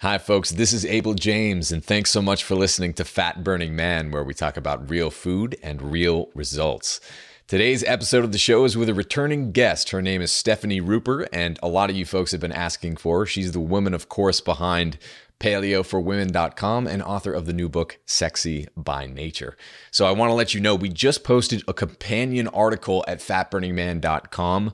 Hi, folks. This is Abel James, and thanks so much for listening to Fat Burning Man, where we talk about real food and real results. Today's episode of the show is with a returning guest. Her name is Stefani Ruper, and a lot of you folks have been asking for her. She's the woman, of course, behind paleoforwomen.com and author of the new book, Sexy by Nature. So I want to let you know, we just posted a companion article at fatburningman.com.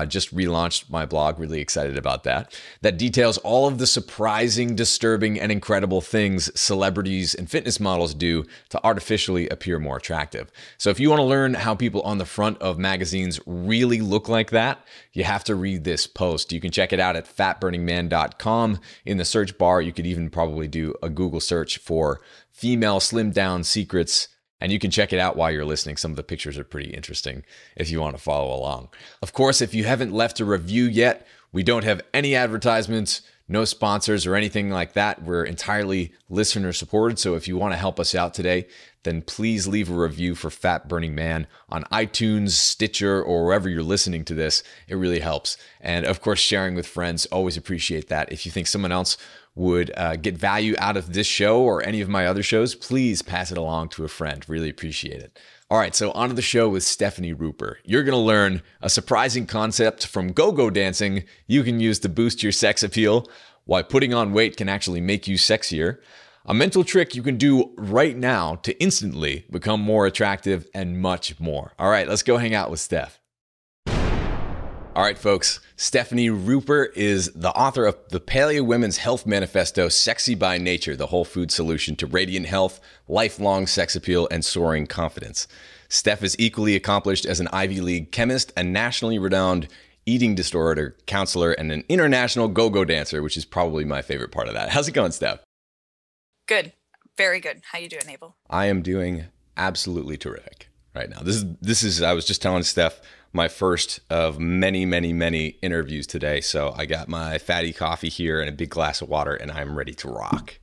Just relaunched my blog, really excited about that. That details all of the surprising, disturbing, and incredible things celebrities and fitness models do to artificially appear more attractive. So if you want to learn how people on the front of magazines really look like that, you have to read this post. You can check it out at fatburningman.com. In the search bar, you could even probably do a Google search for female slim down secrets, and you can check it out while you're listening. Some of the pictures are pretty interesting if you want to follow along. Of course, if you haven't left a review yet, we don't have any advertisements, no sponsors or anything like that. We're entirely listener supported. So if you want to help us out today, then please leave a review for Fat Burning Man on iTunes, Stitcher, or wherever you're listening to this. It really helps. And of course, sharing with friends, always appreciate that. If you think someone else would get value out of this show or any of my other shows, please pass it along to a friend. Really appreciate it. All right, so on to the show with Stefani Ruper. You're going to learn a surprising concept from go-go dancing you can use to boost your sex appeal, why putting on weight can actually make you sexier, a mental trick you can do right now to instantly become more attractive, and much more. All right, let's go hang out with Steph. All right, folks, Stefani Ruper is the author of the Paleo Women's Health Manifesto, Sexy by Nature, the whole food solution to radiant health, lifelong sex appeal, and soaring confidence. Steph is equally accomplished as an Ivy League chemist, a nationally renowned eating disorder counselor, and an international go-go dancer, which is probably my favorite part of that. How's it going, Steph? Good. Very good. How you doing, Abel? I am doing absolutely terrific right now. This is I was just telling Steph, my first of many, many, many interviews today. So I got my fatty coffee here and a big glass of water, and I'm ready to rock.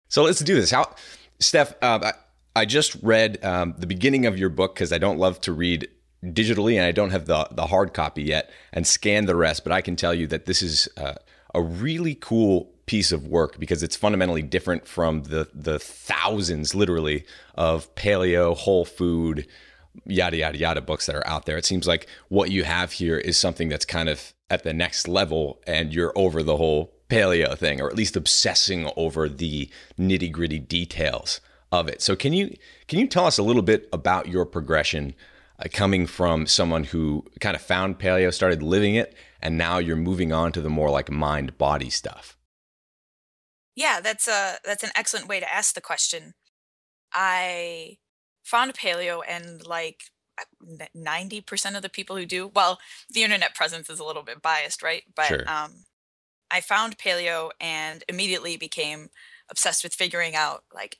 So let's do this. Steph, I just read the beginning of your book because I don't love to read digitally and I don't have the hard copy yet, and scan the rest. But I can tell you that this is a really cool piece of work because it's fundamentally different from the thousands, literally, of paleo, whole food, yada, yada, yada books that are out there. It seems like what you have here is something that's kind of at the next level, and you're over the whole paleo thing, or at least obsessing over the nitty gritty details of it. So can you tell us a little bit about your progression coming from someone who kind of found paleo, started living it, and now you're moving on to the more like mind body stuff? Yeah, that's an excellent way to ask the question. I found paleo, and like 90% of the people who do, well, the internet presence is a little bit biased, right? But Sure. I found paleo and immediately became obsessed with figuring out like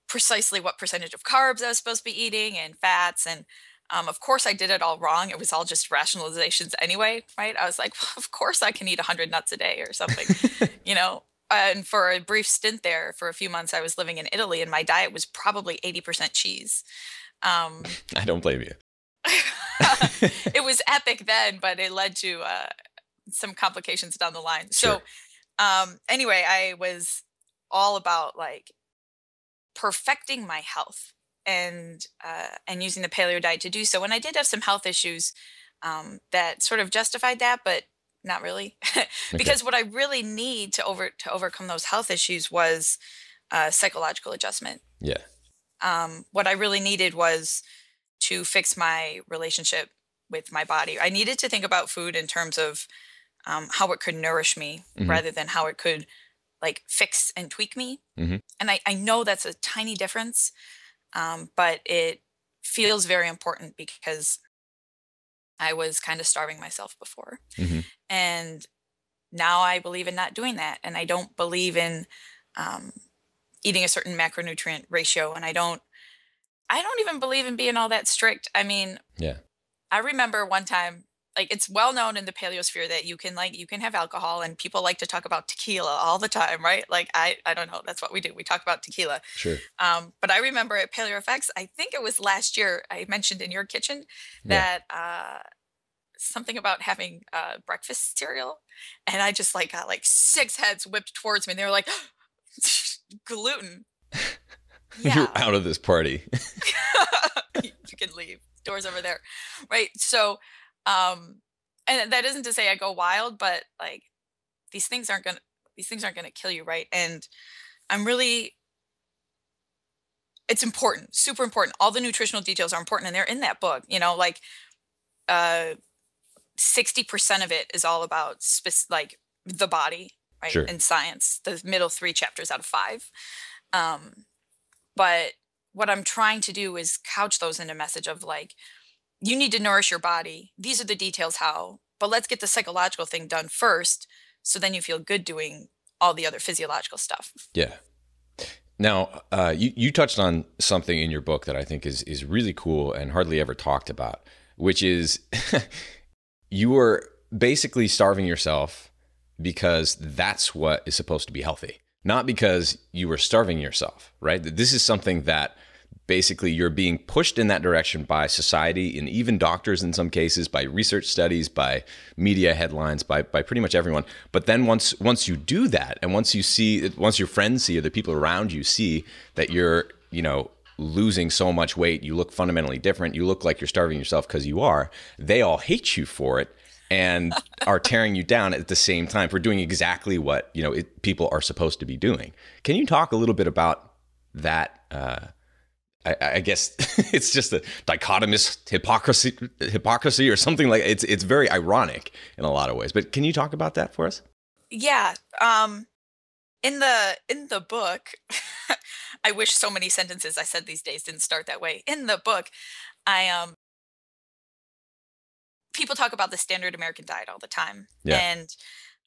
precisely what percentage of carbs I was supposed to be eating and fats. And of course, I did it all wrong. It was all just rationalizations anyway, right? I was like, well, of course I can eat 100 nuts a day or something, you know? And for a brief stint there, for a few months, I was living in Italy, and my diet was probably 80% cheese. Um, I don't blame you. it was epic then, but it led to some complications down the line. Sure. So anyway, I was all about like perfecting my health and using the paleo diet to do so. And I did have some health issues that sort of justified that, but not really, Okay. because what I really need to overcome those health issues was psychological adjustment. Yeah. What I really needed was to fix my relationship with my body. I needed to think about food in terms of how it could nourish me Hmm. rather than how it could like fix and tweak me. Hmm. And I know that's a tiny difference, but it feels very important because I was kind of starving myself before. Hmm. And now I believe in not doing that. And I don't believe in um, eating a certain macronutrient ratio. And I don't even believe in being all that strict. I mean, Yeah. I remember one time, like it's well known in the paleosphere that you can have alcohol, and people like to talk about tequila all the time, right? Like I don't know, that's what we do. We talk about tequila. Sure. But I remember at Paleo FX, I think it was last year, I mentioned in your kitchen Yeah. that something about having breakfast cereal, and I just like got like 6 heads whipped towards me, and they were like, gluten. You're Yeah. out of this party. You can leave. Doors over there. Right. So, and that isn't to say I go wild, but like these things aren't gonna these things aren't gonna kill you, right? And I'm really it's important, super important. All the nutritional details are important and they're in that book, like uh 60% of it is all about like the body, right? Sure. And science, the middle 3 chapters out of 5. Um, but what I'm trying to do is couch those in a message of like, you need to nourish your body. These are the details how, but let's get the psychological thing done first. So then you feel good doing all the other physiological stuff. Yeah. Now, you touched on something in your book that I think is really cool and hardly ever talked about, which is you were basically starving yourself because that's what is supposed to be healthy, not because you were starving yourself, right? This is something that basically you're being pushed in that direction by society and even doctors in some cases, by research studies, by media headlines, by pretty much everyone. But then once you do that, and once your friends see or the people around you see that you're, losing so much weight, you look fundamentally different, you look like you're starving yourself because you are, they all hate you for it and are tearing you down at the same time for doing exactly what, people are supposed to be doing. Can you talk a little bit about that? I guess it's just a dichotomous hypocrisy or something like it's very ironic in a lot of ways. But can you talk about that for us? Yeah. In the book, I wish so many sentences I said these days didn't start that way. In the book, I people talk about the standard American diet all the time. Yeah. And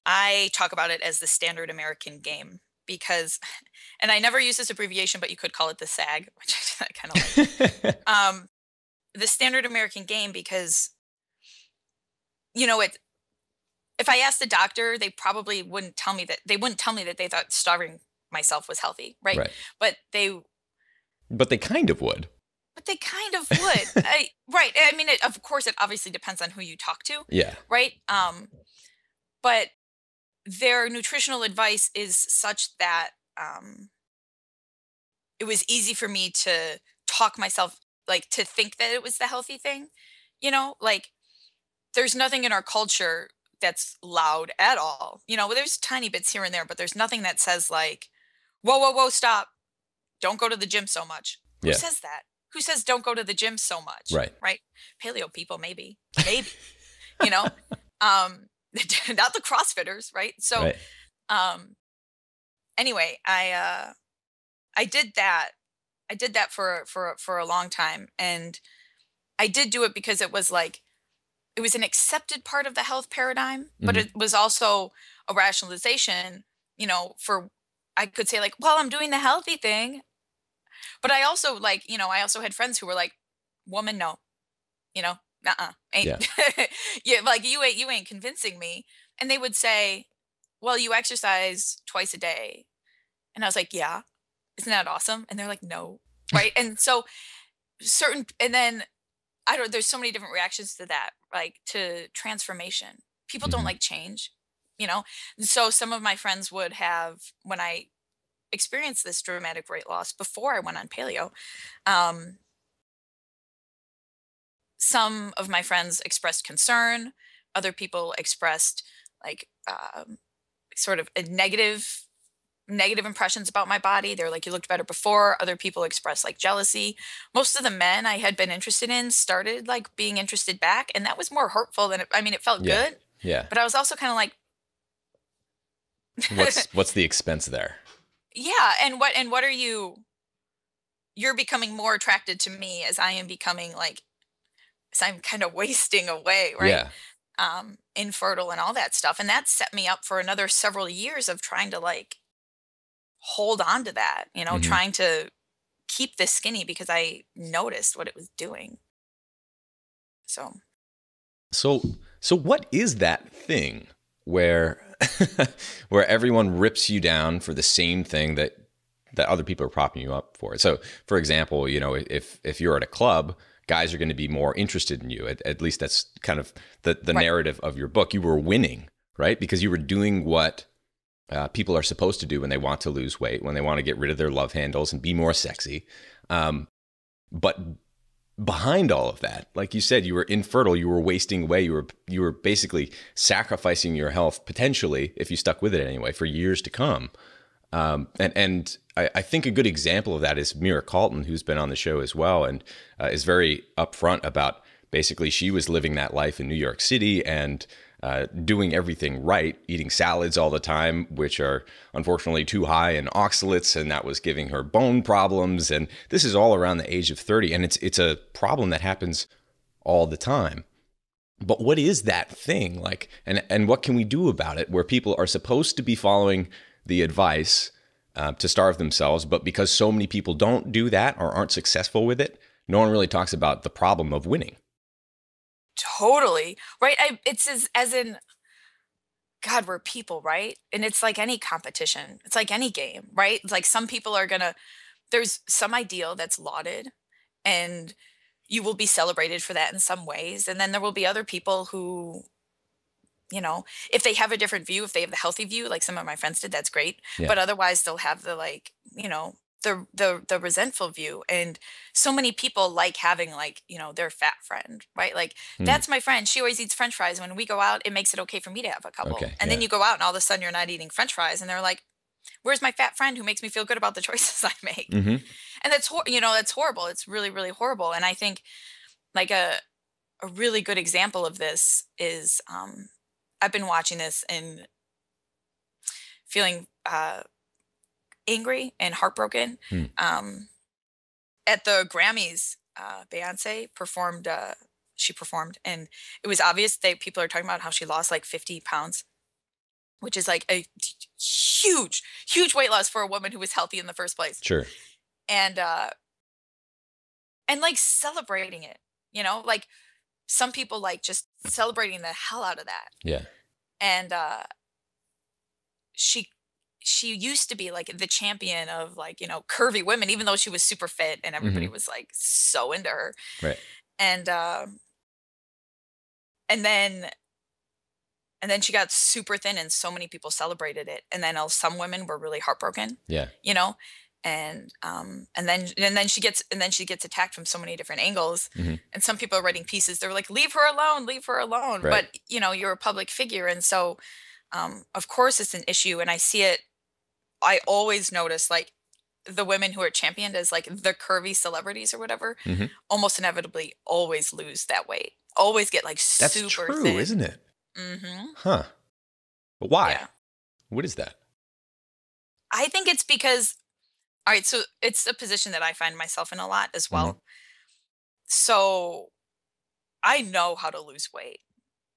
I talk about it as the standard American game because, and I never use this abbreviation, but you could call it the SAG, which I kind of like. The standard American game because, if I asked the doctor, they probably wouldn't tell me that they thought starving myself was healthy, right? Right. But they kind of would. But they kind of would. Right. I mean, of course, it obviously depends on who you talk to. Yeah. Right. But their nutritional advice is such that it was easy for me to talk myself, like to think that it was the healthy thing. Like there's nothing in our culture that's loud at all. There's tiny bits here and there, but there's nothing that says like, whoa, whoa, whoa, stop. Don't go to the gym so much. Who says that? Who says don't go to the gym so much? Right. Right. Paleo people, maybe, not the CrossFitters. Right. So, right. Anyway, I did that. I did that for a long time. And I did do it because it was an accepted part of the health paradigm, but it was also a rationalization, I could say like, well, I'm doing the healthy thing. But I also I also had friends who were like, woman, no, nuh-uh, ain't. Yeah. Yeah, like you ain't convincing me. And they would say, well, you exercise twice a day. And I was like, yeah, isn't that awesome? And they're like, no. Right. And so and then there's so many different reactions to that, like to transformation. People don't like change, So some of my friends would have, when I experienced this dramatic weight loss before I went on paleo, some of my friends expressed concern. Other people expressed like sort of a negative impressions about my body. They're like, you looked better before. Other people expressed like jealousy. Most of the men I had been interested in started like being interested back, and that was more hurtful than it felt good. Yeah. But I was also kind of like, what's the expense there? Yeah, and what are you're becoming more attracted to me as I am becoming like, as I'm kind of wasting away, right? Yeah. Infertile and all that stuff. And that set me up for another several years of trying to like hold on to that, trying to keep this skinny because I noticed what it was doing. So what is that thing where everyone rips you down for the same thing that other people are propping you up for? So, for example, if you're at a club, guys are going to be more interested in you. At least that's kind of the Right. narrative of your book. You were winning, right? Because you were doing what people are supposed to do when they want to lose weight, when they want to get rid of their love handles and be more sexy. But behind all of that, like you said, you were infertile, you were wasting away, you were basically sacrificing your health potentially, if you stuck with it anyway, for years to come. And I think a good example of that is Mira Calton, who's been on the show as well, and is very upfront about basically she was living that life in New York City and doing everything right, eating salads all the time, which are unfortunately too high in oxalates, and that was giving her bone problems. And this is all around the age of 30, and it's a problem that happens all the time. But what is that thing like, and what can we do about it, where people are supposed to be following the advice to starve themselves, but because so many people don't do that or aren't successful with it, no one really talks about the problem of winning. Totally. Right. It's as in, God, we're people, right? And it's like any competition. It's like any game, right? It's like some people are gonna, there's some ideal that's lauded and you will be celebrated for that in some ways. And then there will be other people who, if they have a different view, if they have the healthy view, like some of my friends did, that's great. Yeah. But otherwise they'll have the like, the resentful view. And so many people like having like, their fat friend, right? Like Hmm. that's my friend. She always eats French fries. When we go out, it makes it okay for me to have a couple. Okay. And Yeah. then you go out and all of a sudden you're not eating French fries and they're like, where's my fat friend who makes me feel good about the choices I make? Mm-hmm. And that's horrible. It's really, really horrible. And I think like a really good example of this is I've been watching this and feeling angry and heartbroken. Hmm. At the Grammys, Beyonce performed. She performed, and it was obvious that people are talking about how she lost like 50 pounds, which is like a huge, huge weight loss for a woman who was healthy in the first place. Sure. And like celebrating it, like some people like just celebrating the hell out of that. Yeah. And she she used to be like the champion of like curvy women, even though she was super fit and everybody Mm-hmm. was like so into her. Right. And and then she got super thin and so many people celebrated it, and then some women were really heartbroken, Yeah. you know and then she gets attacked from so many different angles. Mm-hmm. And some people are writing pieces, they're like, leave her alone, leave her alone. Right. But you're a public figure, and so of course it's an issue. And I always notice like the women who are championed as like the curvy celebrities or whatever, Mm-hmm. almost inevitably always lose that weight, always get like That's super true, thin. isn't it? Mm-hmm. Huh. But why? Yeah. What is that? I think it's because, all right, so it's a position that I find myself in a lot as Mm-hmm. well. So I know how to lose weight,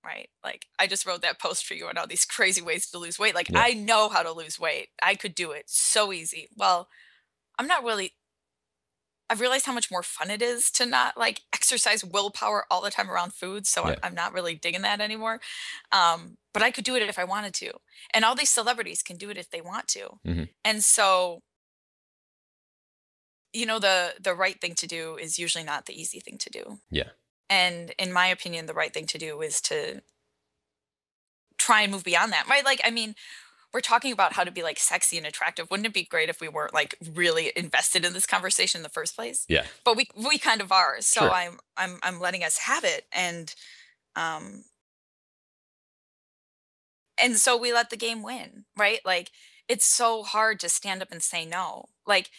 right? Like I just wrote that post for you on all these crazy ways to lose weight. Like Yeah. I know how to lose weight. I could do it so easy. Well, I'm not really, I've realized how much more fun it is to not like exercise willpower all the time around food. So Yeah. I'm not really digging that anymore. But I could do it if I wanted to. And all these celebrities can do it if they want to. Mm-hmm. And so, the right thing to do is usually not the easy thing to do. Yeah. And in my opinion, the right thing to do is to try and move beyond that, right? Like, I mean, we're talking about how to be like sexy and attractive. Wouldn't it be great if we weren't like really invested in this conversation in the first place? Yeah. But we kind of are. So Sure. I'm letting us have it. Um and so we let the game win, right? Like it's so hard to stand up and say no. Like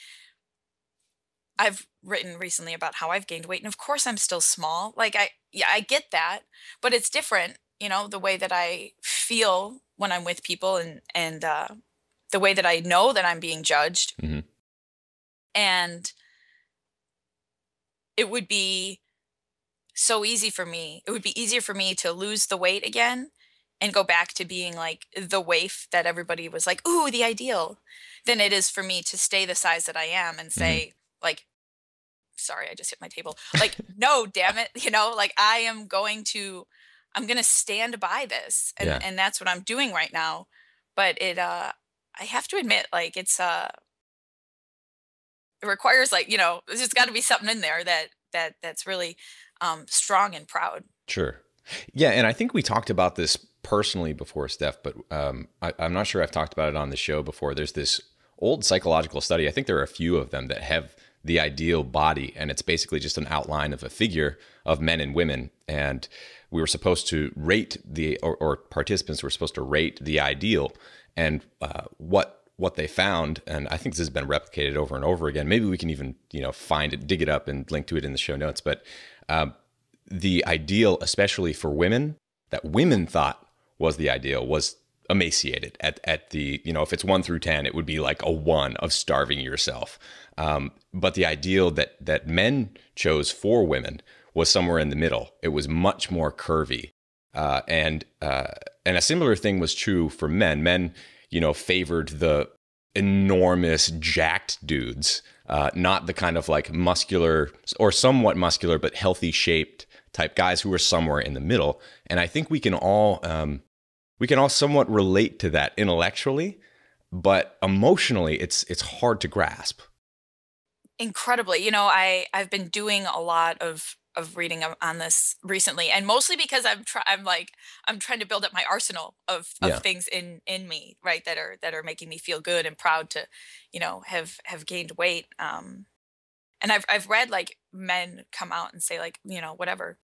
I've written recently about how I've gained weight, and of course I'm still small. Like I get that, but it's different, the way that I feel when I'm with people, and the way that I know that I'm being judged. Mm-hmm. And it would be so easy for me. It would be easier for me to lose the weight again and go back to being like the waif that everybody was like, ooh, the ideal, than it is for me to stay the size that I am and say, like, sorry, I just hit my table. Like, no, damn it. Like I'm going to stand by this. And, Yeah. and that's what I'm doing right now. But I have to admit, like it requires like, there's just gotta be something in there that that's really strong and proud. Sure. Yeah, and I think we talked about this personally before, Steph, but I'm not sure I've talked about it on the show before. There's this old psychological study. I think there are a few of them that have the ideal body, and it's basically just an outline of a figure of men and women. And we were supposed to rate or participants were supposed to rate the ideal, and what they found. And I think this has been replicated over and over again. Maybe we can even find it, dig it up, and link to it in the show notes. But the ideal, especially for women, that women thought was the ideal, was emaciated at the, if it's 1 through 10, it would be like a 1 of starving yourself. But the ideal that men chose for women was somewhere in the middle. It was much more curvy. And a similar thing was true for men. Men, favored the enormous jacked dudes, not the kind of like muscular or somewhat muscular, but healthy shaped type guys who were somewhere in the middle. And I think we can all somewhat relate to that intellectually, but emotionally it's hard to grasp. Incredibly. I've been doing a lot of reading on this recently, and mostly because I'm trying to build up my arsenal of things in me, right, that are making me feel good and proud to, have gained weight. And I've read like men come out and say like, whatever.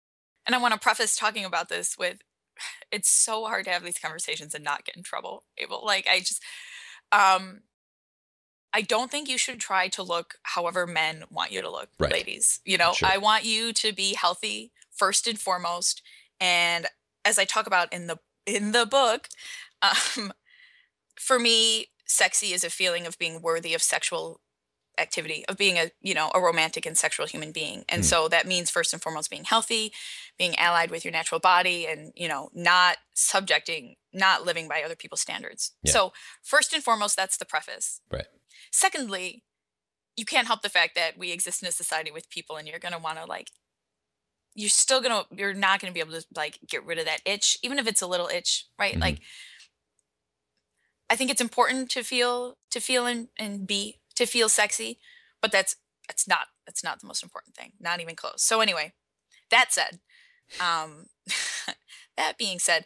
And I want to preface talking about this with, it's so hard to have these conversations and not get in trouble, Abel. Like I don't think you should try to look however men want you to look, right, ladies. Sure. I want you to be healthy first and foremost. And as I talk about in the book, for me, sexy is a feeling of being worthy of sexual activity, of being a romantic and sexual human being. And so that means first and foremost being healthy, being allied with your natural body, and not living by other people's standards. Yeah. So first and foremost, that's the preface. Right. Secondly, you can't help the fact that we exist in a society with people, and you're going to want to you're not going to be able to like get rid of that itch, even if it's a little itch, right? Mm-hmm. Like, I think it's important to feel and to feel sexy, but that's not the most important thing, not even close. So anyway, that said, that being said,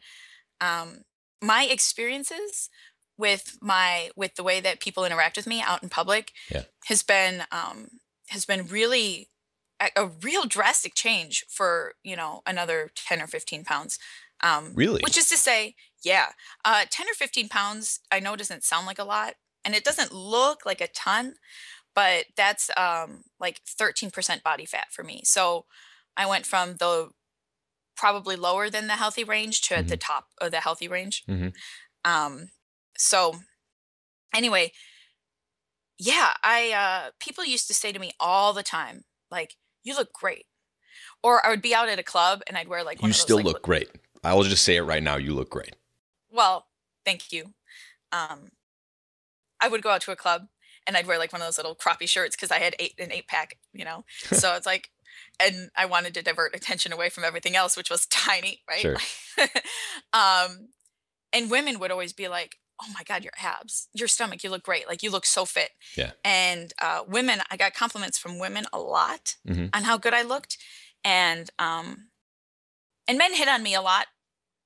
my experiences with the way that people interact with me out in public has been really a real drastic change for another 10 or 15 pounds. Really? Which is to say, 10 or 15 pounds, I know doesn't sound like a lot, and it doesn't look like a ton, but that's like 13% body fat for me. So I went from the probably lower than the healthy range to the top of the healthy range. So anyway, people used to say to me all the time, like, you look great. Or I would be out at a club and I'd wear like one you of those, still like, look great. I will just say it right now. You look great. Well, thank you. I would go out to a club and I'd wear like one of those little croppy shirts because I had an 8-pack, So it's like, and I wanted to divert attention away from everything else, which was tiny, right? Sure. And women would always be like, "Oh my God, your abs, your stomach, you look great. Like you look so fit." Yeah. And women, I got compliments from women a lot on how good I looked, and men hit on me a lot,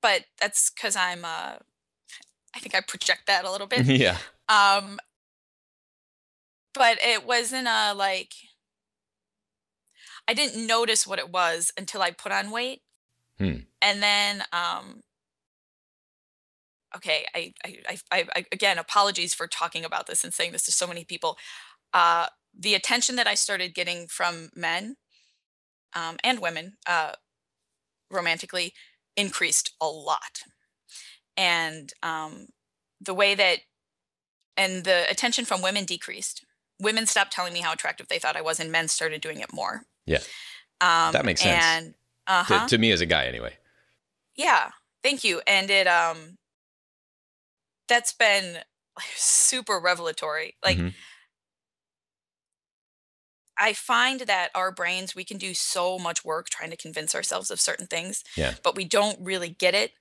but that's because I think I project that a little bit. Yeah. But it wasn't like, I didn't notice what it was until I put on weight. And then, okay, I again, apologies for talking about this and saying this to so many people. The attention that I started getting from men and women romantically increased a lot. And the attention from women decreased. Women stopped telling me how attractive they thought I was, and men started doing it more. Yeah. That makes sense. And to me as a guy anyway. Yeah. Thank you. And that's been super revelatory. Like, I find that our brains, we can do so much work trying to convince ourselves of certain things, but we don't really get it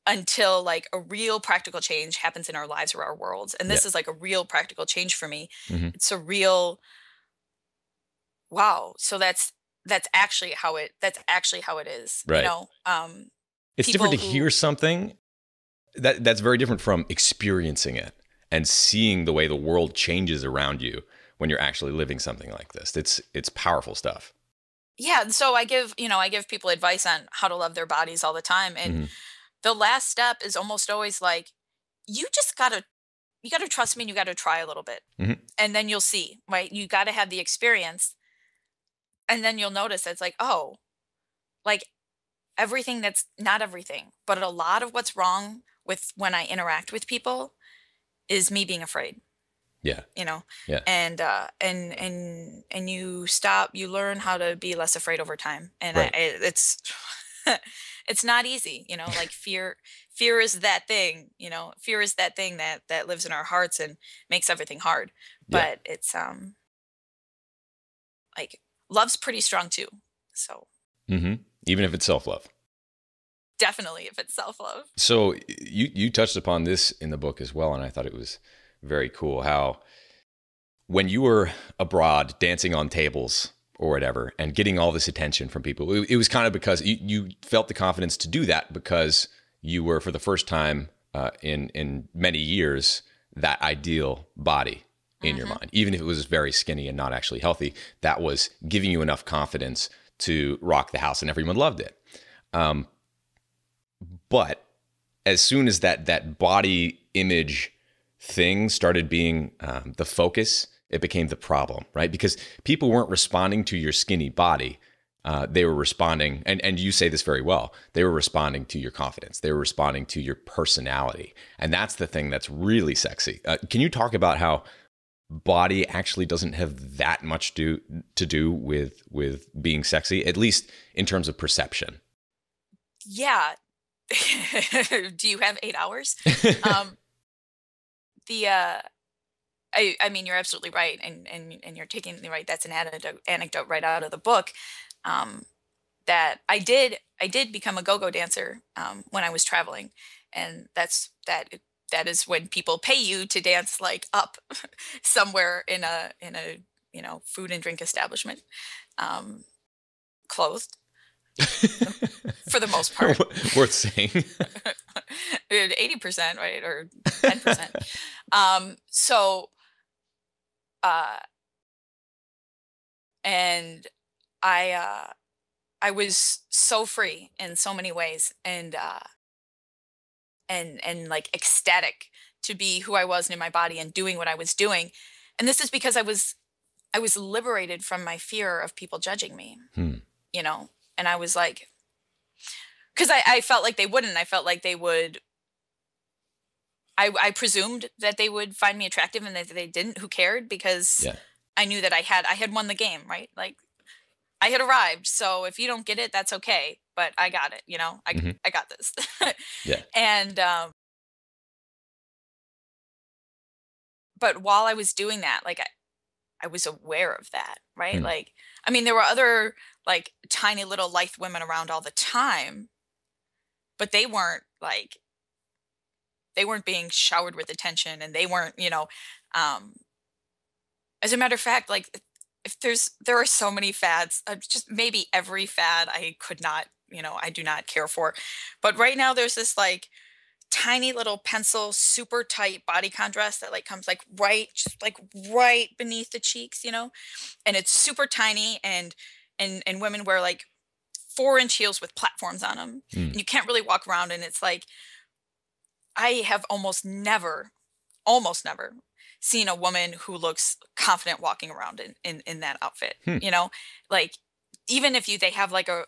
until like a real practical change happens in our lives or our worlds. And this is like a real practical change for me. It's a real, wow. So that's that's actually how it is, you Right. know. It's different People to hear who something that's very different from experiencing it and seeing the way the world changes around you when you're actually living something like this. It's powerful stuff. Yeah, so I give people advice on how to love their bodies all the time, and Hmm. the last step is almost always like, you just you gotta trust me and you gotta try a little bit, Hmm. and then you'll see, right? You gotta have the experience, and then you'll notice it's like, oh, like everything that's not everything, but a lot of what's wrong with when I interact with people is me being afraid, Yeah. you know. Yeah. And you learn how to be less afraid over time, and Right. it's it's not easy, you know. Like fear is that thing, you know. Fear is that thing that lives in our hearts and makes everything hard, Yeah. but it's like love's pretty strong too, so Hmm. Even if it's self-love. definitely if it's self-love. So you touched upon this in the book as well, and I thought it was very cool how when you were abroad dancing on tables or whatever and getting all this attention from people, it was kind of because you felt the confidence to do that because you were for the first time in many years that ideal body in your Hmm. mind, even if it was very skinny and not actually healthy. That was giving you enough confidence to rock the house, and everyone loved it. Um, but as soon as that body image thing started being the focus, it became the problem, right? Because people weren't responding to your skinny body. They were responding, and you say this very well, they were responding to your confidence. They were responding to your personality. And that's the thing that's really sexy. Can you talk about how body actually doesn't have that much to do with being sexy, at least in terms of perception? Yeah. Do you have 8 hours? um the I mean, you're absolutely right, and you're taking the right. That's an anecdote right out of the book. Um, that I did become a go-go dancer when I was traveling, and that is when people pay you to dance like up somewhere in a, you know, food and drink establishment, um, clothed for the most part. Worth saying. 80%, right, or 10%. So uh, and I was so free in so many ways, and like ecstatic to be who I was in my body and doing what I was doing. And this is because I was liberated from my fear of people judging me, Hmm. you know. And I was like, because I felt like they wouldn't. I felt like they would. I presumed that they would find me attractive, and that they didn't. Who cared? Because Yeah. I knew that I had won the game, right? Like I had arrived. So if you don't get it, that's okay. But I got it. You know, Hmm. I got this. Yeah. And but while I was doing that, like I was aware of that, right? Hmm. Like, I mean, there were other like tiny little lithe women around all the time, but they weren't being showered with attention, and they weren't, you know, um, as a matter of fact, like if there are so many fads, just maybe every fad I could not, you know, I do not care for. But right now there's this like tiny little pencil, super tight bodycon dress that like comes like just like right beneath the cheeks, you know, and it's super tiny, and women wear like 4-inch heels with platforms on them, Hmm. and you can't really walk around, and it's like I have almost never seen a woman who looks confident walking around in that outfit, Hmm. you know. Like even if they have like a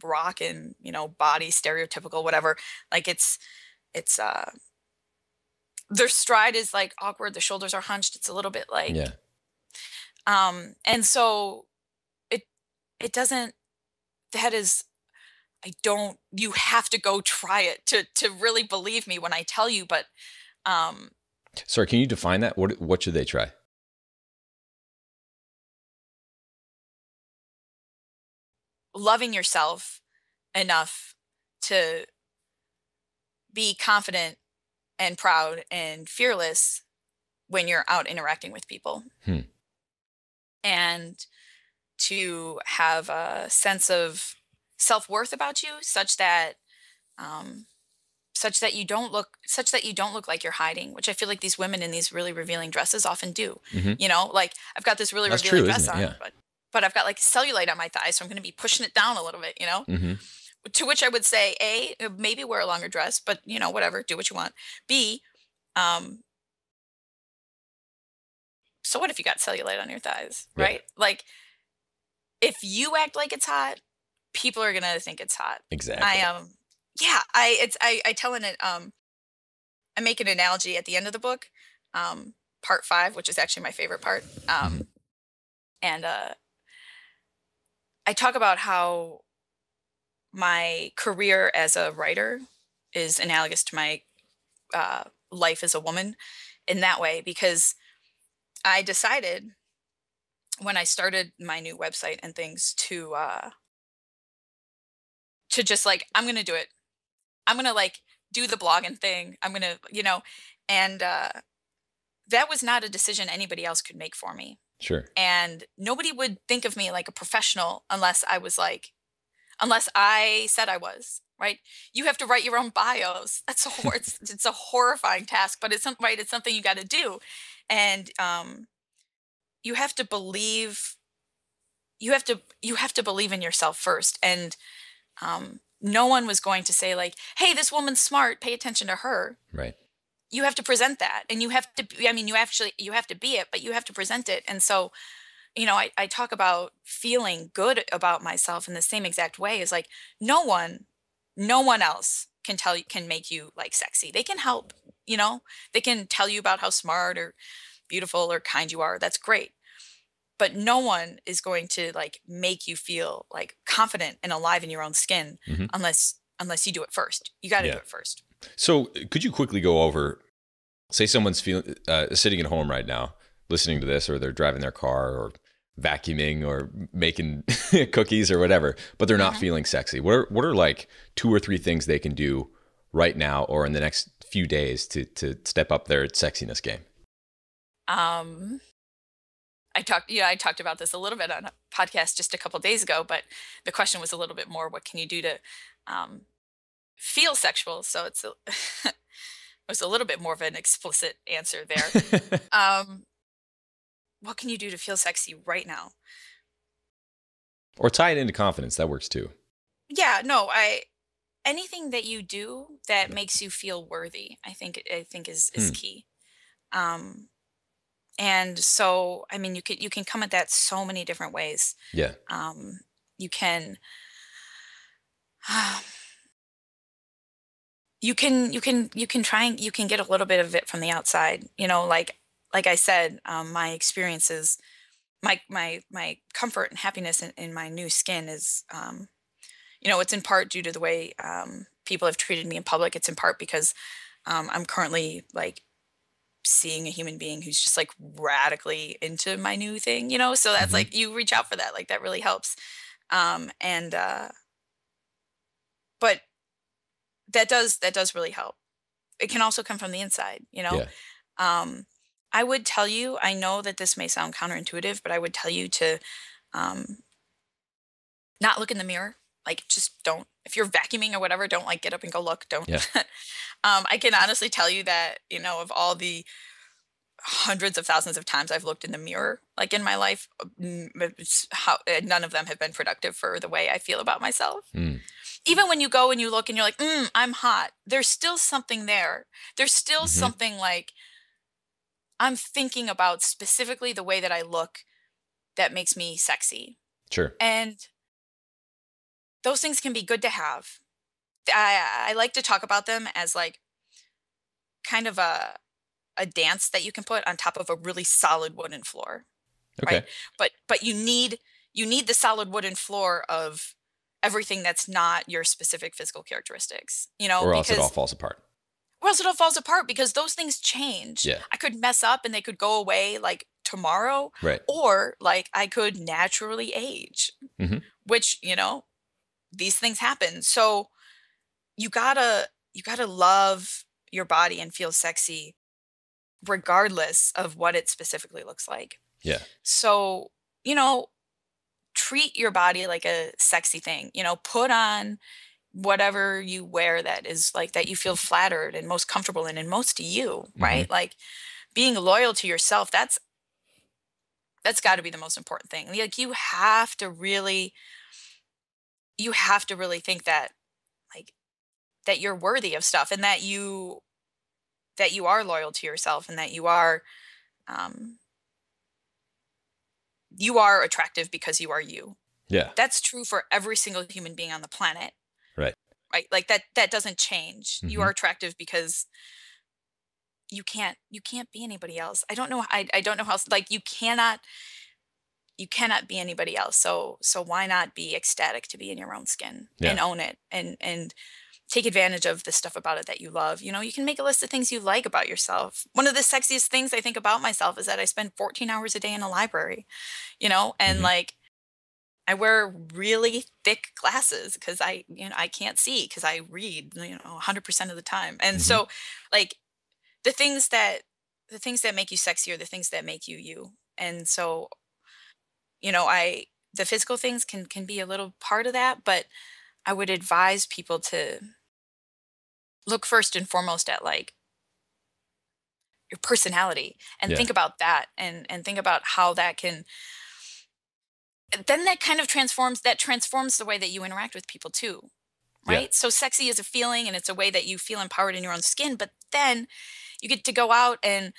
rock and, you know, body stereotypical whatever, like it's their stride is like awkward, the shoulders are hunched, it's a little bit like Yeah. and so it it doesn't that is I don't you have to go try it to really believe me when I tell you, but um Sorry, can you define that? What should they try? loving yourself enough to be confident and proud and fearless when you're out interacting with people. Hmm. And to have a sense of self-worth about you, um, such that you don't look like you're hiding, which I feel like these women in these really revealing dresses often do. Hmm. Like I've got this really That's revealing true, isn't dress it? on, Yeah. but I've got like cellulite on my thighs, so I'm going to be pushing it down a little bit. Hmm. To which I would say, A, maybe wear a longer dress, but whatever, do what you want. B, um, so what if you got cellulite on your thighs, Yeah. right? Like if you act like it's hot, people are gonna think it's hot. I Exactly. yeah, I tell I make an analogy at the end of the book, part 5, which is actually my favorite part. Hmm. And I talk about how my career as a writer is analogous to my life as a woman in that way, because I decided when I started my new website and things to just like, I'm gonna do it. I'm gonna like do the blogging thing. I'm gonna, and that was not a decision anybody else could make for me. Sure. And nobody would think of me like a professional unless I said I was, right? You have to write your own bios. It's a horrifying task, but right. It's something you got to do, and you have to believe. You have to believe in yourself first, and no one was going to say like, "Hey, this woman's smart. Pay attention to her." Right. You have to present that, and you have to. I mean, you have to be it, but you have to present it. And so, I talk about feeling good about myself in the same exact way as like no one, no one else can make you like sexy. They can help, they can tell you about how smart or beautiful or kind you are. That's great. But no one is going to like make you feel like confident and alive in your own skin Hmm. unless you do it first. You got to do Yeah. it first. So could you quickly go over, say someone's feeling sitting at home right now, listening to this, or they're driving their car or vacuuming or making cookies or whatever, but they're not Mhm. feeling sexy. What are like 2 or 3 things they can do right now or in the next few days to step up their sexiness game? Um, I talked about this a little bit on a podcast just a couple days ago, but the question was a little bit more, what can you do to um, feel sexual? So it was a little bit more of an explicit answer there. Um, what can you do to feel sexy right now? Or tie it into confidence. That works too. Yeah, no, anything that you do that makes you feel worthy, I think is Hmm. key. Um, and so, I mean, you can come at that so many different ways. Yeah. Um, you can you can get a little bit of it from the outside, like I said, my experiences, my comfort and happiness in my new skin is it's in part due to the way people have treated me in public. It's in part because I'm currently like seeing a human being who's just like radically into my new thing, so that's Hmm. like you reach out for that, like that really helps. And But that does really help. It can also come from the inside. Yeah. Um, I would tell you, I know that this may sound counterintuitive, but I would tell you to um, not look in the mirror. Like, just don't. If you're vacuuming or whatever, don't like get up and go look. Don't. Yeah. I can honestly tell you that, of all the hundreds of thousands of times I've looked in the mirror, like in my life, none of them have been productive for the way I feel about myself. Mm. Even when you go and you look and you're like, I'm hot, there's still something there. There's still Hmm. something like I'm thinking about specifically the way that I look that makes me sexy. Sure. And those things can be good to have. I like to talk about them as like kind of a dance that you can put on top of a really solid wooden floor, right? Okay. But you need the solid wooden floor of everything that's not your specific physical characteristics, Or else it all because falls apart. or else it all falls apart because those things change. Yeah. I could mess up and they could go away like tomorrow, Right. or like I could naturally age, Hmm. which, these things happen. So you gotta love your body and feel sexy regardless of what it specifically looks like. Yeah. So, you know, treat your body like a sexy thing, put on whatever you wear that is like that you feel flattered and most comfortable in and most to you, Mm-hmm. right? Like being loyal to yourself, that's got to be the most important thing. Like you have to really think that like that you're worthy of stuff and that you are loyal to yourself and that um you are attractive because you are you. Yeah. That's true for every single human being on the planet, Right. right? Like that doesn't change. You Mm-hmm. are attractive because you can't be anybody else. I don't know how like you cannot be anybody else. So why not be ecstatic to be in your own skin Yeah. and own it and take advantage of the stuff about it that you love. You can make a list of things you like about yourself. One of the sexiest things I think about myself is that I spend 14 hours a day in a library, and Mm-hmm. like I wear really thick glasses because I can't see because I read, 100% of the time. And Mm-hmm. so like the things that the things that make you sexy are the things that make you you. And so, I the physical things can be a little part of that, but I would advise people to look first and foremost at like your personality and Yeah. think about that and think about how that can then that kind of transforms the way that you interact with people too, Yeah. right? So sexy is a feeling and it's a way that you feel empowered in your own skin, but then you get to go out and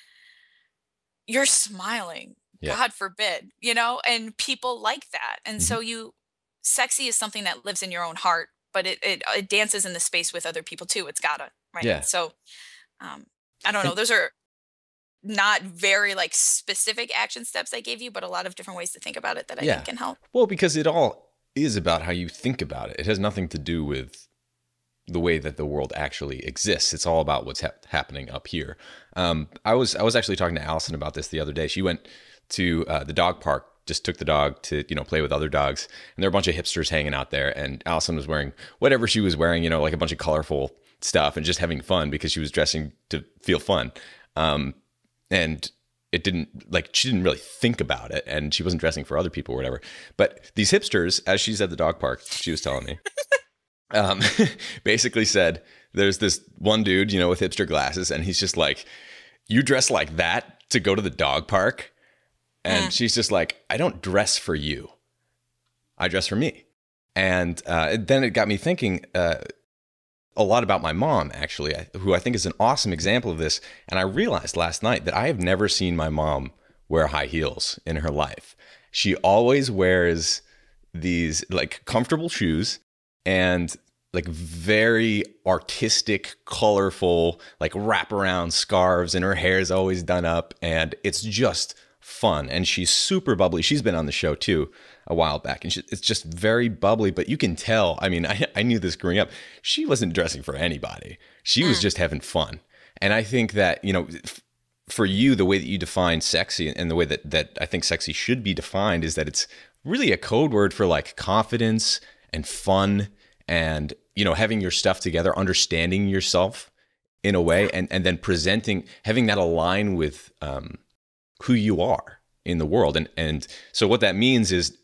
you're smiling, Yeah. God forbid, and people like that. And Mm-hmm. so sexy is something that lives in your own heart, but it dances in the space with other people too. It's gotta, right? Yeah. So, um, I don't know. And Those are not very like specific action steps I gave you, but a lot of different ways to think about it that I yeah. think can help. Well, because it all is about how you think about it. It has nothing to do with the way that the world actually exists. It's all about what's happening up here. I was actually talking to Allison about this the other day. She went to the dog park, just took the dog to play with other dogs, and there were a bunch of hipsters hanging out there. And Allison was wearing whatever she was wearing, like a bunch of colorful stuff, and just having fun because she was dressing to feel fun. And it didn't like she didn't really think about it, and she wasn't dressing for other people or whatever. But these hipsters, as she's at the dog park, she was telling me. um, basically said, there's this one dude, with hipster glasses, and he's just like, you dress like that to go to the dog park? And she's just like, I don't dress for you. I dress for me. And then it got me thinking a lot about my mom, actually, who I think is an awesome example of this. And I realized last night that I have never seen my mom wear high heels in her life. She always wears these like comfortable shoes and like very artistic, colorful, like wraparound scarves, and her hair is always done up, and it's just fun. And she's super bubbly. She's been on the show too a while back, and it's just very bubbly, but you can tell. I mean, I knew this growing up. She wasn't dressing for anybody. She was just having fun. And I think that, for you, the way that you define sexy and the way that I think sexy should be defined is that it's really a code word for like confidence and fun and, having your stuff together, understanding yourself in a way, and then having that align with who you are in the world. And so what that means is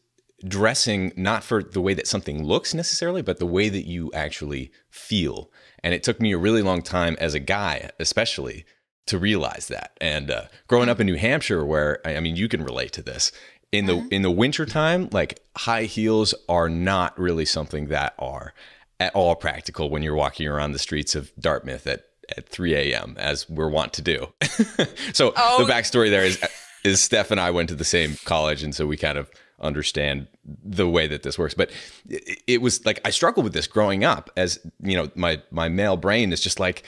dressing not for the way that something looks necessarily, but the way that you actually feel. And it took me a really long time as a guy, especially, to realize that. And growing up in New Hampshire, where, I mean, you can relate to this, in the wintertime, like high heels are not really something that are at all practical when you're walking around the streets of Dartmouth at 3 a.m. as we're wont to do. So the backstory there is Steph and I went to the same college, and so we kind of understand the way that this works. But it was like I struggled with this growing up, as my male brain is just like,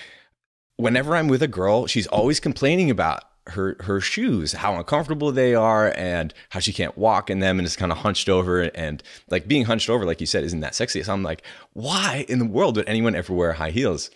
whenever I'm with a girl, she's always complaining about her shoes, how uncomfortable they are, and how she can't walk in them, and is kind of hunched over. And like being hunched over, like you said, isn't that sexy? So I'm like, why in the world would anyone ever wear high heels?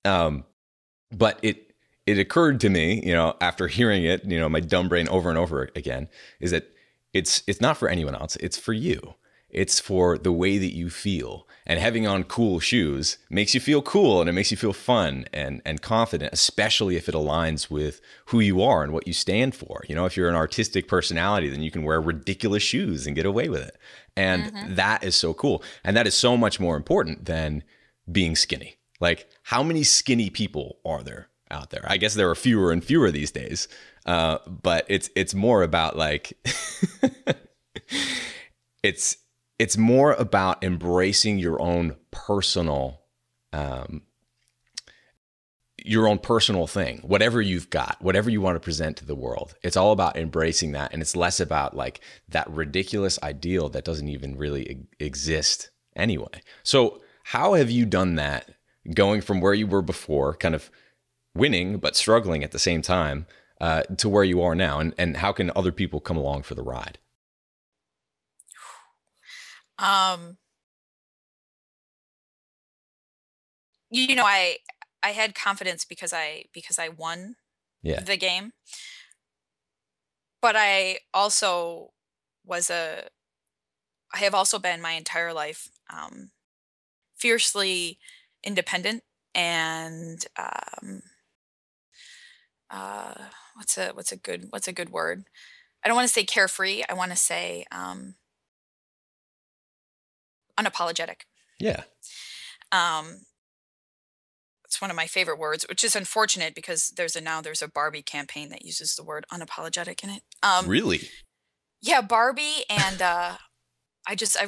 But it occurred to me, after hearing it, my dumb brain over and over again, is that it's not for anyone else. It's for you. It's for the way that you feel. And having on cool shoes makes you feel cool, and it makes you feel fun and confident, especially if it aligns with who you are and what you stand for. If you're an artistic personality, then you can wear ridiculous shoes and get away with it. And Mm-hmm. that is so cool. And that is so much more important than being skinny. Like, how many skinny people are there out there? I guess there are fewer and fewer these days. But it's more about like it's more about embracing your own personal thing, whatever you've got, whatever you want to present to the world. It's all about embracing that. And it's less about like that ridiculous ideal that doesn't even really exist anyway. So how have you done that, going from where you were before, kind of winning, but struggling at the same time, to where you are now? And how can other people come along for the ride? Um, I had confidence because I won Yeah. the game, but was a I have also been my entire life fiercely independent and uh, what's a good word? I don't want to say carefree. I want to say unapologetic. Yeah. Um, it's one of my favorite words, which is unfortunate because there's a Barbie campaign that uses the word unapologetic in it. Really? Yeah, Barbie and I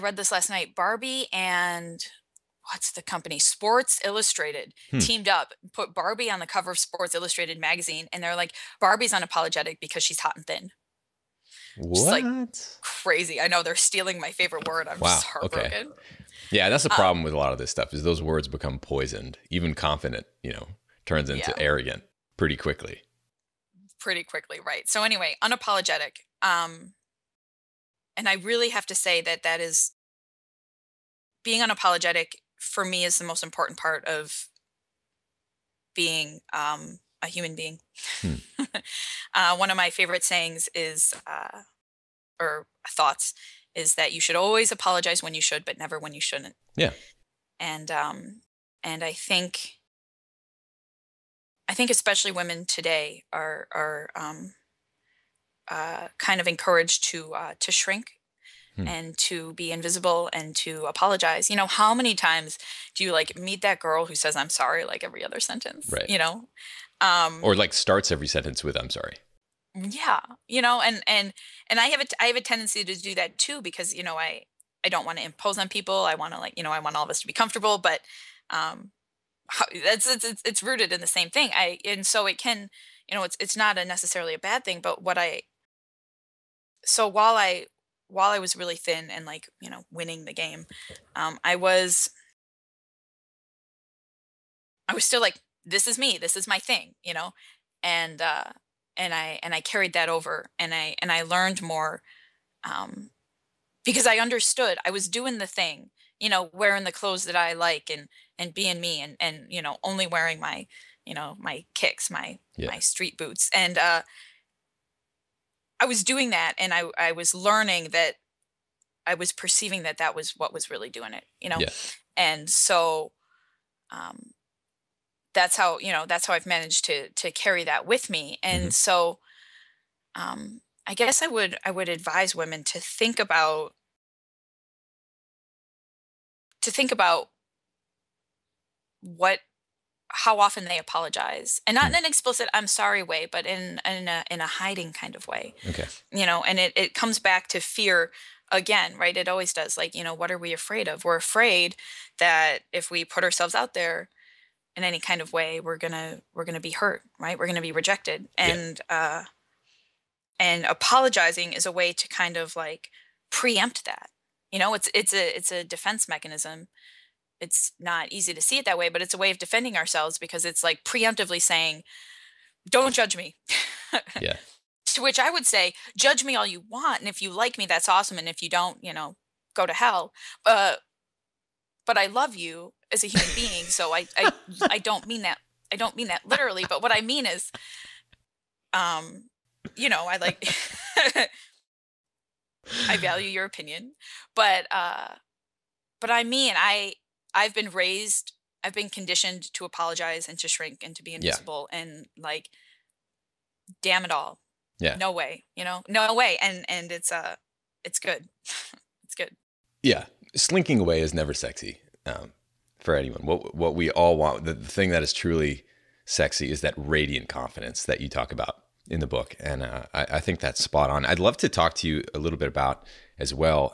read this last night. Barbie and what's the company? Sports Illustrated Hmm. teamed up, put Barbie on the cover of Sports Illustrated magazine, and they're like, Barbie's unapologetic because she's hot and thin. Just like What? crazy. I know they're stealing my favorite word. I'm just Wow. Okay. heartbroken. Yeah, that's the Um, problem with a lot of this stuff, is those words become poisoned. Even confident, turns into yeah, arrogant pretty quickly. pretty quickly, right? So anyway, unapologetic. And I really have to say that is being unapologetic for me is the most important part of being a human being. Hmm. One of my favorite sayings is, or thoughts, is that you should always apologize when you should, but never when you shouldn't. Yeah. And and I think especially women today are kind of encouraged to shrink Hmm. and to be invisible and to apologize. How many times do you like meet that girl who says I'm sorry like every other sentence? Right. Um, Or like starts every sentence with "I'm sorry." yeah, and I have a tendency to do that too because I don't want to impose on people. I want to I want all of us to be comfortable, but um it's rooted in the same thing. I and so it can, it's not necessarily a bad thing, but what I so while I was really thin and like, winning the game, I was still like, this is me, this is my thing, and I carried that over, and I learned more, um, because I understood I was doing the thing, wearing the clothes that I like, and being me, and only wearing my kicks, Yeah. my street boots, and I was doing that, and I was learning that I was perceiving that that was what was really doing it. Yeah. And so um that's how I've managed to carry that with me. Hmm. And so I guess I would advise women to think about what how often they apologize, and not Hmm. in an explicit I'm sorry way, but in a hiding kind of way. Okay. And it comes back to fear again, right? It always does. Like, what are we afraid of? We're afraid that if we put ourselves out there in any kind of way, we're gonna be hurt, right? We're gonna be rejected. Yeah. And apologizing is a way to kind of like preempt that. It's a defense mechanism. It's not easy to see it that way, but it's a way of defending ourselves because it's like preemptively saying, don't judge me. Yeah. To which I would say, judge me all you want, and if you like me, that's awesome, and if you don't, go to hell. Uh, but I love you as a human being, so I don't mean that. I don't mean that literally, but what I mean is, um, I like I value your opinion, but I mean, I've been conditioned to apologize and to shrink and to be Yeah. invisible, and like, damn it all, Yeah. no way, no way, and it's good, it's good. Yeah, slinking away is never sexy for anyone. What we all want, the thing that is truly sexy is that radiant confidence that you talk about in the book, and I think that's spot on. I'd love to talk to you a little bit about as well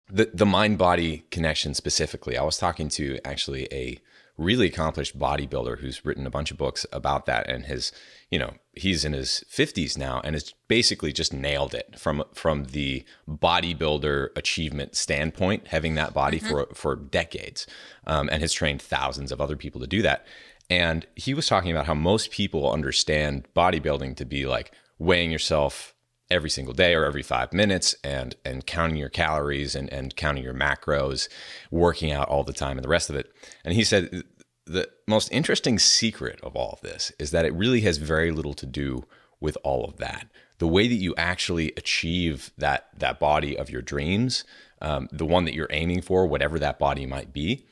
the mind body connection specifically. I was talking to actually a really accomplished bodybuilder who's written a bunch of books about that, and he's in his 50s now and has basically just nailed it from the bodybuilder achievement standpoint, having that body for decades, and has trained thousands of other people to do that. And he was talking about how most people understand bodybuilding to be like weighing yourself every single day or every 5 minutes and counting your calories and counting your macros, working out all the time and the rest of it. And he said the most interesting secret of all of this is that it really has very little to do with all of that. The way that you actually achieve that body of your dreams, the one that you're aiming for, whatever that body might be,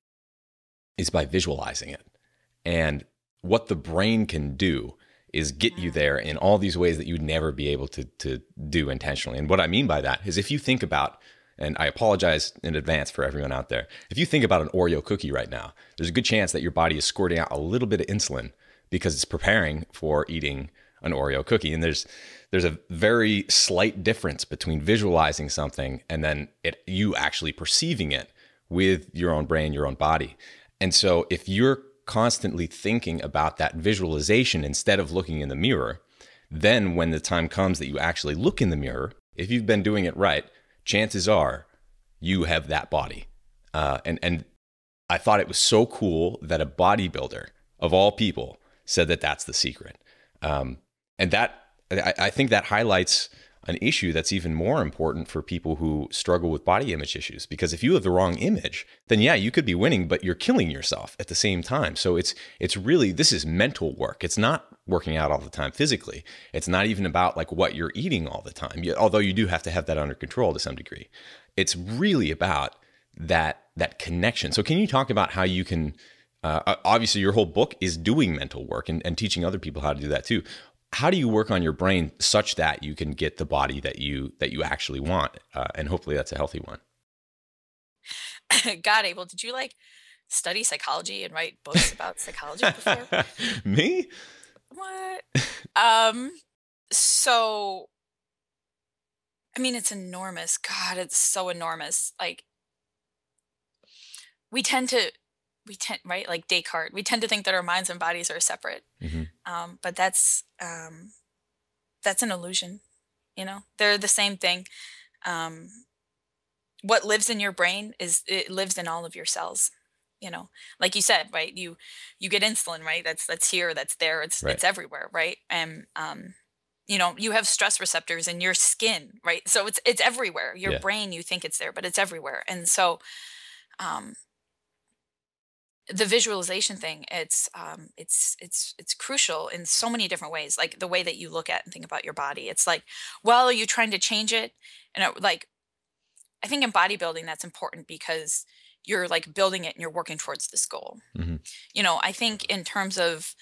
is by visualizing it. And what the brain can do is get you there in all these ways that you'd never be able to do intentionally. And what I mean by that is if you think about, and I apologize in advance for everyone out there, if you think about an Oreo cookie right now, there's a good chance that your body is squirting out a little bit of insulin because it's preparing for eating an Oreo cookie. And there's a very slight difference between visualizing something and then you actually perceiving it with your own brain, your own body. And so if you're constantly thinking about that visualization instead of looking in the mirror, then when the time comes that you actually look in the mirror, if you've been doing it right, chances are you have that body. And I thought it was so cool that a bodybuilder of all people said that that's the secret. And that I think that highlights an issue that's even more important for people who struggle with body image issues. Because if you have the wrong image, then yeah, you could be winning, but you're killing yourself at the same time. So it's really, this is mental work. It's not working out all the time physically. It's not even about like what you're eating all the time, although you do have to have that under control to some degree. It's really about that connection. So can you talk about how you can, obviously your whole book is doing mental work and teaching other people how to do that too. How do you work on your brain such that you can get the body that you actually want, and hopefully that's a healthy one? God, Abel, did you like study psychology and write books about psychology before? Me? What? Um, so I mean, it's enormous. God, it's so enormous. Like we tend to, right? Like Descartes, we tend to think that our minds and bodies are separate. Hmm. But that's an illusion. They're the same thing. Um, what lives in your brain it lives in all of your cells. Like you said, right? You get insulin, right? That's here, that's there, Right. it's everywhere, right? And you have stress receptors in your skin, right? So it's everywhere. Your Yeah. brain, you think it's there, but it's everywhere. And so um, the visualization thing, it's crucial in so many different ways. Like the way that you look at and think about your body. It's like, well, are you trying to change it? And like I think in bodybuilding that's important because you're like building it and you're working towards this goal. Hmm. I think in terms of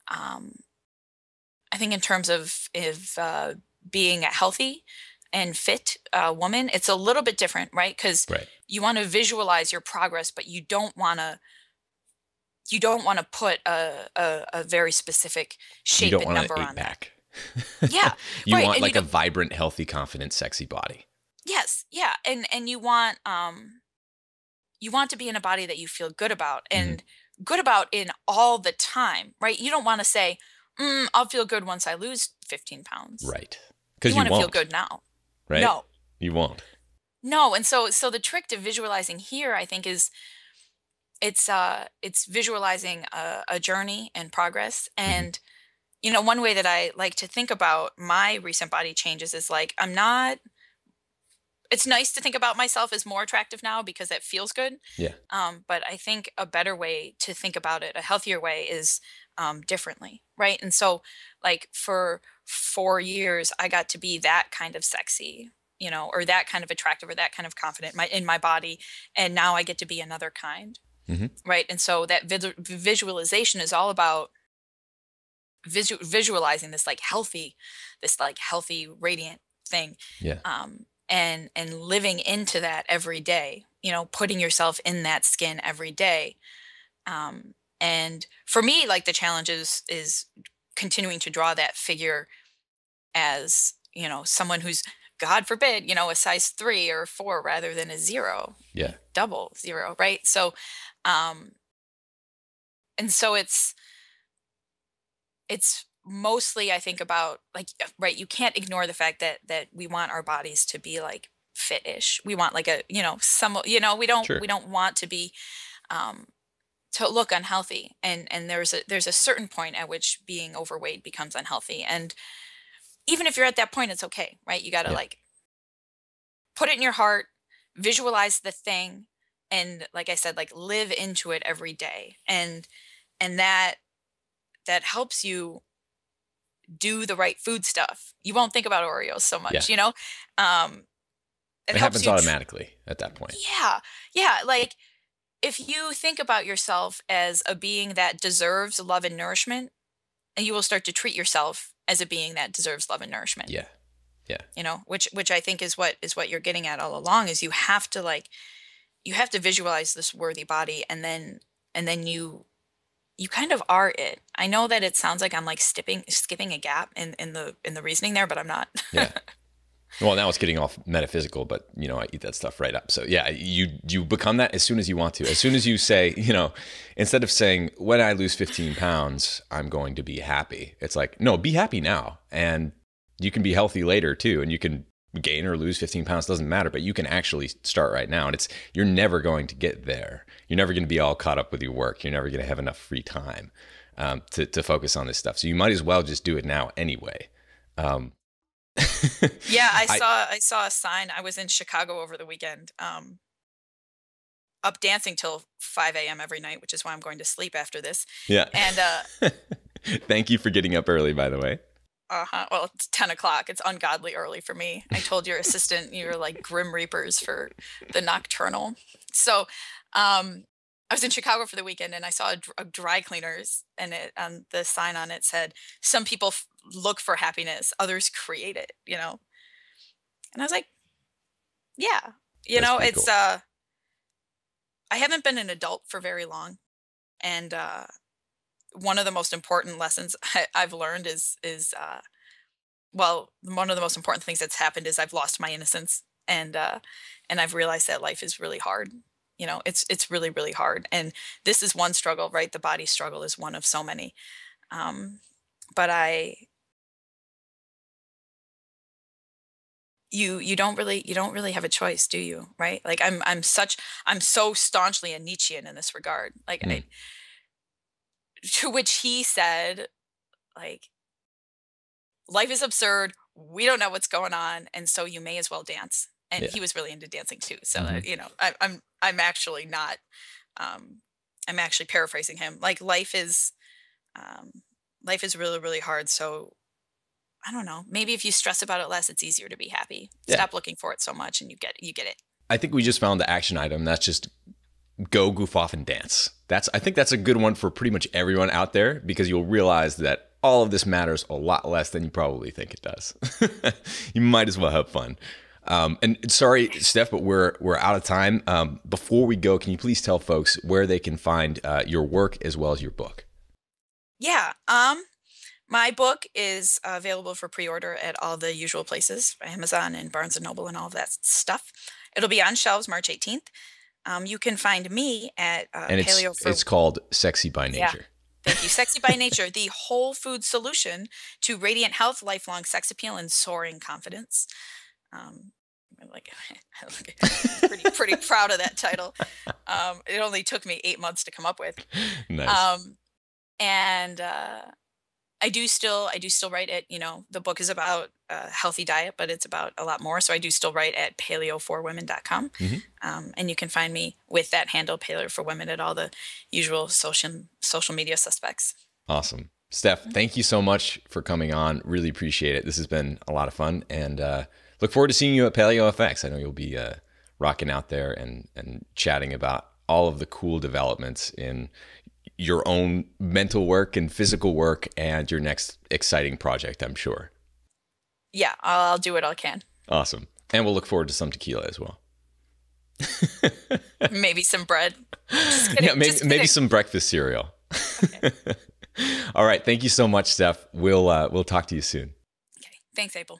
um, if being a healthy and fit woman, it's a little bit different, right? Because Right. you want to visualize your progress, but you don't want to put a very specific You shape don't and want an number on that. 8-pack. Yeah, You right. want And like a vibrant, healthy, confident, sexy body. yes, yeah, and you want to be in a body that you feel good about Hmm. and good about in all the time, right? You don't want to say, I'll feel good once I lose 15 pounds. Right. You Because you want to feel won't. good now. Right. No, You won't. no. And so the trick to visualizing here, I think, is it's visualizing a journey and progress. Hmm. And one way that I like to think about my recent body changes is like I'm not. It's nice to think about myself as more attractive now because it feels good. Yeah. But I think a better way to think about it, a healthier way, is differently, right? And so, like for 4 years, I got to be that kind of sexy, or that kind of attractive, or that kind of confident in my body, and now I get to be another kind, Hmm. right? And so that visualization is all about visualizing this like healthy radiant thing. Yeah. and living into that every day, putting yourself in that skin every day. And for me, like the challenge is continuing to draw that figure as, someone who's, God forbid, a size 3 or 4 rather than a 0, Yeah. double 0, right? So, um, and so it's mostly, I think, about like, right, you can't ignore the fact that we want our bodies to be like fit-ish. We want like a, some, Sure. we don't want to be, um, to look unhealthy. And there's a certain point at which being overweight becomes unhealthy. And even if you're at that point, it's okay, right? You got to Yeah. like put it in your heart, visualize the thing, and like I said, like live into it every day. And that helps you do the right food stuff. You won't think about Oreos so Yeah. much, Um, it It helps happens you. automatically at that point. Yeah, yeah. Like if you think about yourself as a being that deserves love and nourishment, and you will start to treat yourself as a being that deserves love and nourishment. Yeah. Yeah. Which I think is what you're getting at all along, is you have to visualize this worthy body, and then you kind of are it. I know that it sounds like I'm like skipping a gap in the reasoning there, but I'm not. Yeah. Well, now it's getting off metaphysical, but I eat that stuff right up. So yeah, you become that as soon as you want to. As soon as you say, instead of saying when I lose 15 pounds, I'm going to be happy. It's like, no, be happy now, and you can be healthy later too, and you can gain or lose 15 pounds, doesn't matter, but you can actually start right now. And you're never going to get there. You're never going to be all caught up with your work. You're never going to have enough free time to focus on this stuff. So you might as well just do it now anyway. Yeah, I saw a sign. I was in Chicago over the weekend, up dancing till 5 a.m. every night, which is why I'm going to sleep after this. Yeah. And Thank you for getting up early, by the way. well, it's 10 o'clock. It's ungodly early for me. I told your assistant you're like grim reapers for the nocturnal. So, I was in Chicago for the weekend, and I saw a dry cleaners, and the sign on it said, "Some people look for happiness, others create it." And I was like, "Yeah, That's pretty it's cool. I haven't been an adult for very long, and one of the most important lessons I've learned is well, one of the most important things that's happened is I've lost my innocence, and I've realized that life is really hard. It's really, really hard. And this is one struggle, right? The body struggle is one of so many. Um, but you don't really have a choice, do you? Right? Like I'm so staunchly a Nietzschean in this regard. Like Mm, to which he said, like, life is absurd. We don't know what's going on, and so you may as well dance. And yeah. he was really into dancing too. So Hmm. I'm actually not. Um, I'm actually paraphrasing him. Like um, life is really, really hard. So I don't know. Maybe if you stress about it less, it's easier to be happy. Yeah. Stop looking for it so much, and you get it. I think we just found the action item. That's just go goof off and dance. I think that's a good one for pretty much everyone out there, because you'll realize that all of this matters a lot less than you probably think it does. You might as well have fun. And sorry, Steph, but we're out of time. Before we go, can you please tell folks where they can find your work as well as your book? Yeah. My book is available for pre-order at all the usual places, Amazon and Barnes and Noble and all of that stuff. It'll be on shelves March 18th. You can find me at And Paleo for it's called Sexy by yeah. Nature. Thank you. Sexy by Nature, the whole food solution to radiant health, lifelong sex appeal, and soaring confidence. Um, I'm like, pretty proud of that title. It only took me 8 months to come up with. Nice. And I do still write it. The book is about a healthy diet, but it's about a lot more. So I do still write at paleo4women.com. Hmm. And you can find me with that handle, Paleo for Women, at all the usual social media suspects. Awesome. Steph, thank you so much for coming on. Really appreciate it. This has been a lot of fun, and look forward to seeing you at Paleo FX. I know you'll be rocking out there and chatting about all of the cool developments in your own mental work and physical work and your next exciting project, I'm sure. Yeah, I'll do what I can. Awesome. And we'll look forward to some tequila as well. Maybe some bread. Just kidding, Yeah, maybe some breakfast cereal. Okay. All right. Thank you so much, Steph. We'll talk to you soon. Okay. Thanks, Abel.